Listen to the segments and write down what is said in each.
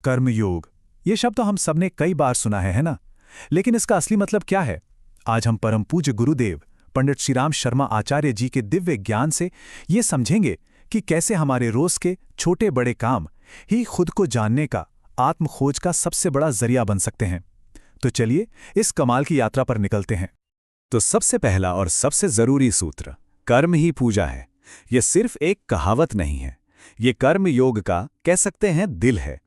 कर्मयोग, ये शब्द तो हम सबने कई बार सुना है ना? लेकिन इसका असली मतलब क्या है? आज हम परम पूज्य गुरुदेव पंडित श्रीराम शर्मा आचार्य जी के दिव्य ज्ञान से ये समझेंगे कि कैसे हमारे रोज के छोटे बड़े काम ही खुद को जानने का, आत्म खोज का सबसे बड़ा जरिया बन सकते हैं। तो चलिए इस कमाल की यात्रा पर निकलते हैं। तो सबसे पहला और सबसे जरूरी सूत्र कर्म ही पूजा है। यह सिर्फ एक कहावत नहीं है, ये कर्म योग का कह सकते हैं दिल है।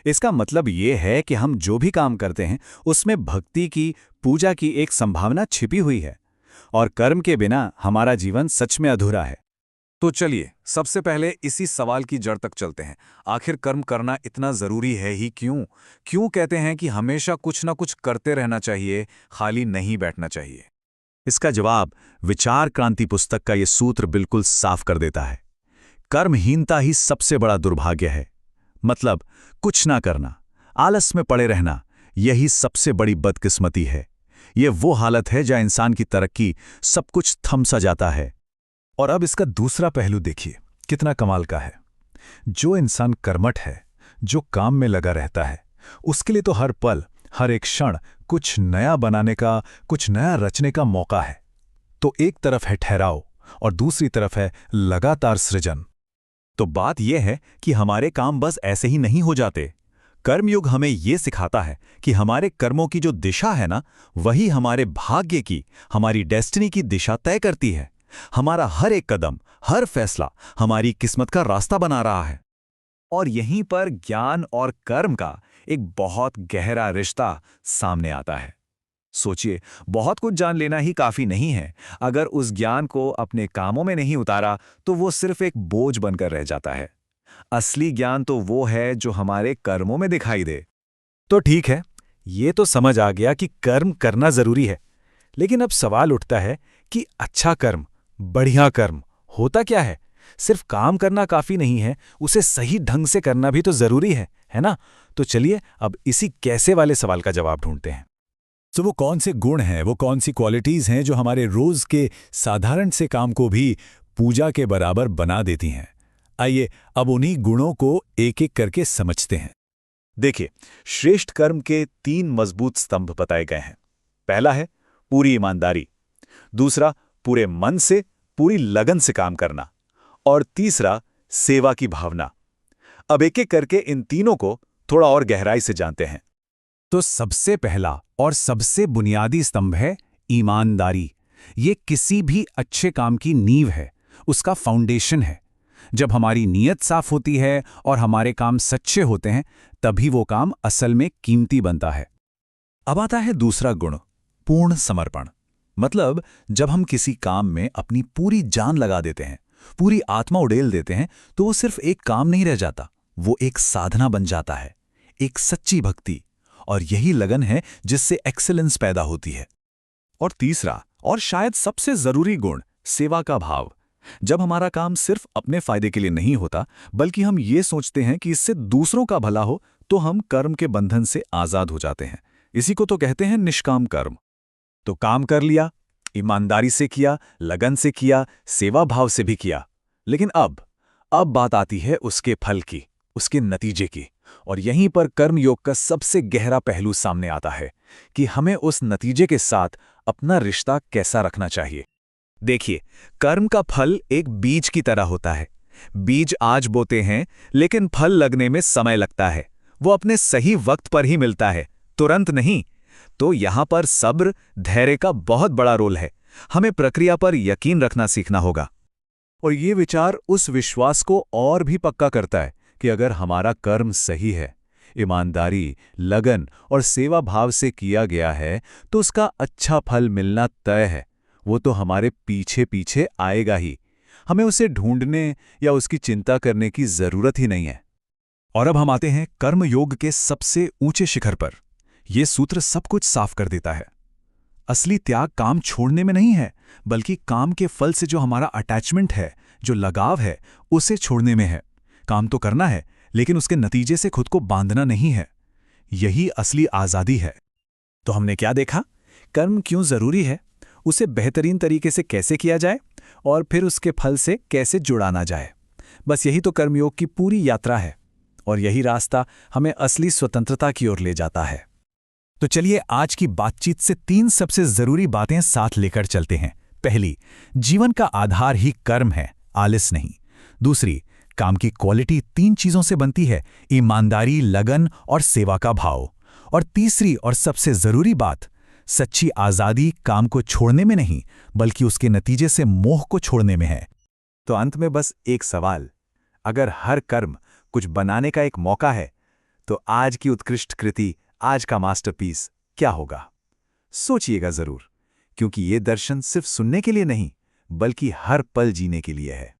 इसका मतलब ये है कि हम जो भी काम करते हैं उसमें भक्ति की, पूजा की एक संभावना छिपी हुई है, और कर्म के बिना हमारा जीवन सच में अधूरा है। तो चलिए सबसे पहले इसी सवाल की जड़ तक चलते हैं। आखिर कर्म करना इतना जरूरी है ही क्यों? क्यों कहते हैं कि हमेशा कुछ ना कुछ करते रहना चाहिए, खाली नहीं बैठना चाहिए? इसका जवाब विचार क्रांति पुस्तक का ये सूत्र बिल्कुल साफ कर देता है। कर्महीनता ही सबसे बड़ा दुर्भाग्य है। मतलब कुछ ना करना, आलस में पड़े रहना, यही सबसे बड़ी बदकिस्मती है। ये वो हालत है जहां इंसान की तरक्की, सब कुछ थम सा जाता है। और अब इसका दूसरा पहलू देखिए, कितना कमाल का है। जो इंसान कर्मठ है, जो काम में लगा रहता है, उसके लिए तो हर पल, हर एक क्षण कुछ नया बनाने का, कुछ नया रचने का मौका है। तो एक तरफ है ठहराव और दूसरी तरफ है लगातार सृजन। तो बात यह है कि हमारे काम बस ऐसे ही नहीं हो जाते। कर्मयोग हमें यह सिखाता है कि हमारे कर्मों की जो दिशा है ना, वही हमारे भाग्य की, हमारी डेस्टिनी की दिशा तय करती है। हमारा हर एक कदम, हर फैसला हमारी किस्मत का रास्ता बना रहा है। और यहीं पर ज्ञान और कर्म का एक बहुत गहरा रिश्ता सामने आता है। सोचिए, बहुत कुछ जान लेना ही काफी नहीं है। अगर उस ज्ञान को अपने कामों में नहीं उतारा तो वो सिर्फ एक बोझ बनकर रह जाता है। असली ज्ञान तो वो है जो हमारे कर्मों में दिखाई दे। तो ठीक है, ये तो समझ आ गया कि कर्म करना जरूरी है। लेकिन अब सवाल उठता है कि अच्छा कर्म, बढ़िया कर्म होता क्या है? सिर्फ काम करना काफी नहीं है, उसे सही ढंग से करना भी तो जरूरी है ना? तो चलिए अब इसी कैसे वाले सवाल का जवाब ढूंढते हैं। तो वो कौन से गुण हैं, वो कौन सी क्वालिटीज हैं जो हमारे रोज के साधारण से काम को भी पूजा के बराबर बना देती हैं? आइए अब उन्हीं गुणों को एक एक करके समझते हैं। देखिए, श्रेष्ठ कर्म के 3 मजबूत स्तंभ बताए गए हैं। पहला है पूरी ईमानदारी, दूसरा पूरे मन से, पूरी लगन से काम करना, और तीसरा सेवा की भावना। अब एक एक करके इन तीनों को थोड़ा और गहराई से जानते हैं। तो सबसे पहला और सबसे बुनियादी स्तंभ है ईमानदारी। ये किसी भी अच्छे काम की नींव है, उसका फाउंडेशन है। जब हमारी नीयत साफ होती है और हमारे काम सच्चे होते हैं, तभी वो काम असल में कीमती बनता है। अब आता है दूसरा गुण, पूर्ण समर्पण। मतलब जब हम किसी काम में अपनी पूरी जान लगा देते हैं, पूरी आत्मा उड़ेल देते हैं, तो वो सिर्फ एक काम नहीं रह जाता, वो एक साधना बन जाता है, एक सच्ची भक्ति। और यही लगन है जिससे एक्सीलेंस पैदा होती है। और तीसरा और शायद सबसे जरूरी गुण, सेवा का भाव। जब हमारा काम सिर्फ अपने फायदे के लिए नहीं होता, बल्कि हम ये सोचते हैं कि इससे दूसरों का भला हो, तो हम कर्म के बंधन से आजाद हो जाते हैं। इसी को तो कहते हैं निष्काम कर्म। तो काम कर लिया, ईमानदारी से किया, लगन से किया, सेवा भाव से भी किया। लेकिन अब बात आती है उसके फल की, उसके नतीजे की। और यहीं पर कर्मयोग का सबसे गहरा पहलू सामने आता है कि हमें उस नतीजे के साथ अपना रिश्ता कैसा रखना चाहिए। देखिए, कर्म का फल एक बीज की तरह होता है। बीज आज बोते हैं, लेकिन फल लगने में समय लगता है। वो अपने सही वक्त पर ही मिलता है, तुरंत नहीं। तो यहां पर सब्र, धैर्य का बहुत बड़ा रोल है। हमें प्रक्रिया पर यकीन रखना सीखना होगा। और ये विचार उस विश्वास को और भी पक्का करता है कि अगर हमारा कर्म सही है, ईमानदारी, लगन और सेवा भाव से किया गया है, तो उसका अच्छा फल मिलना तय है। वो तो हमारे पीछे पीछे आएगा ही। हमें उसे ढूंढने या उसकी चिंता करने की जरूरत ही नहीं है। और अब हम आते हैं कर्मयोग के सबसे ऊंचे शिखर पर। यह सूत्र सब कुछ साफ कर देता है। असली त्याग काम छोड़ने में नहीं है, बल्कि काम के फल से जो हमारा अटैचमेंट है, जो लगाव है, उसे छोड़ने में है। काम तो करना है, लेकिन उसके नतीजे से खुद को बांधना नहीं है। यही असली आजादी है। तो हमने क्या देखा? कर्म क्यों जरूरी है, उसे बेहतरीन तरीके से कैसे किया जाए, और फिर उसके फल से कैसे जुड़ाना जाए। बस यही तो कर्मयोग की पूरी यात्रा है। और यही रास्ता हमें असली स्वतंत्रता की ओर ले जाता है। तो चलिए आज की बातचीत से 3 सबसे जरूरी बातें साथ लेकर चलते हैं। पहली, जीवन का आधार ही कर्म है, आलस नहीं। दूसरी, काम की क्वालिटी 3 चीजों से बनती है, ईमानदारी, लगन और सेवा का भाव। और तीसरी और सबसे जरूरी बात, सच्ची आजादी काम को छोड़ने में नहीं, बल्कि उसके नतीजे से मोह को छोड़ने में है। तो अंत में बस एक सवाल, अगर हर कर्म कुछ बनाने का एक मौका है, तो आज की उत्कृष्ट कृति, आज का मास्टरपीस क्या होगा? सोचिएगा जरूर, क्योंकि ये दर्शन सिर्फ सुनने के लिए नहीं, बल्कि हर पल जीने के लिए है।